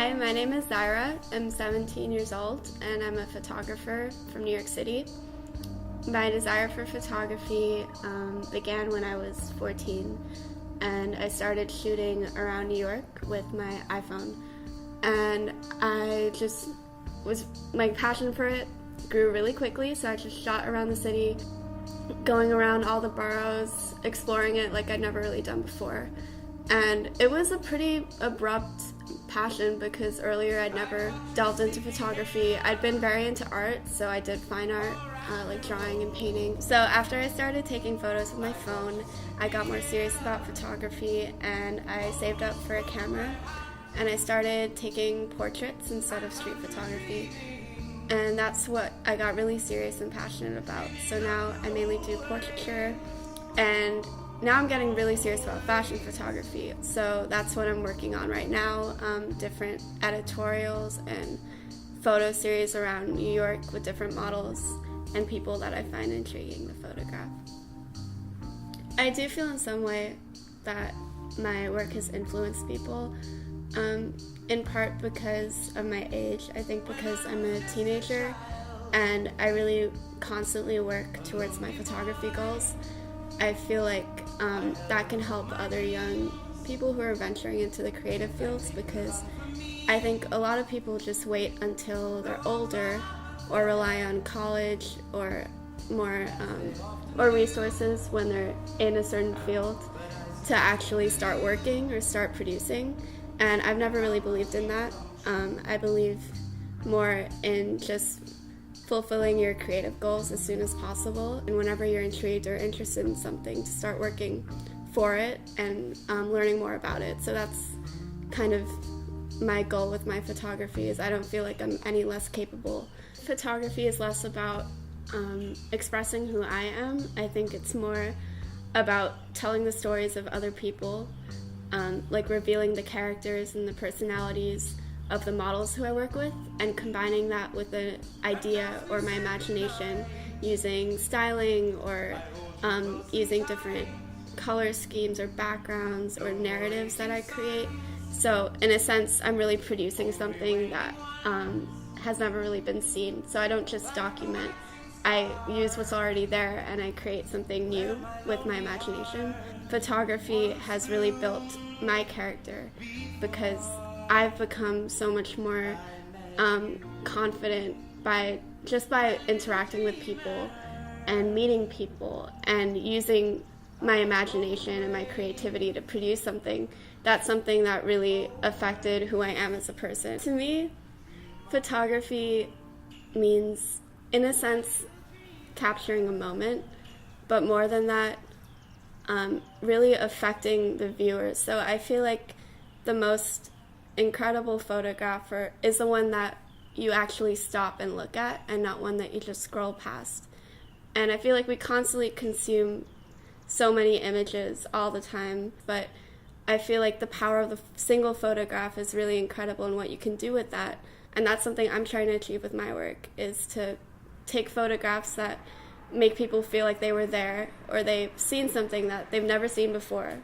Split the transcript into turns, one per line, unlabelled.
Hi, my name is Zayira. I'm 17 years old and I'm a photographer from New York City. My desire for photography began when I was 14 and I started shooting around New York with my iPhone. And my passion for it grew really quickly, so I just shot around the city, going around all the boroughs, exploring it like I'd never really done before. And it was a pretty abrupt passion because earlier I'd never delved into photography. I'd been very into art, so I did fine art, like drawing and painting. So after I started taking photos with my phone, I got more serious about photography and I saved up for a camera and I started taking portraits instead of street photography. And that's what I got really serious and passionate about. So now I mainly do portraiture, and now I'm getting really serious about fashion photography. So that's what I'm working on right now, different editorials and photo series around New York with different models and people that I find intriguing to photograph. I do feel in some way that my work has influenced people, in part because of my age. I think because I'm a teenager and I really constantly work towards my photography goals. I feel like that can help other young people who are venturing into the creative fields, because I think a lot of people just wait until they're older or rely on college or more or resources when they're in a certain field to actually start working or start producing. And I've never really believed in that. I believe more in just fulfilling your creative goals as soon as possible, and whenever you're intrigued or interested in something, to start working for it and learning more about it. So that's kind of my goal with my photography, is I don't feel like I'm any less capable. Photography is less about expressing who I am. I think it's more about telling the stories of other people, like revealing the characters and the personalities of the models who I work with, and combining that with an idea or my imagination using styling or using different color schemes or backgrounds or narratives that I create. So in a sense, I'm really producing something that has never really been seen. So I don't just document, I use what's already there and I create something new with my imagination. Photography has really built my character because I've become so much more confident by interacting with people and meeting people and using my imagination and my creativity to produce something. That's something that really affected who I am as a person. To me, photography means, in a sense, capturing a moment, but more than that, really affecting the viewers. So I feel like the most incredible photographer is the one that you actually stop and look at, and not one that you just scroll past. And I feel like we constantly consume so many images all the time, but I feel like the power of the single photograph is really incredible and what you can do with that. And that's something I'm trying to achieve with my work, is to take photographs that make people feel like they were there or they've seen something that they've never seen before.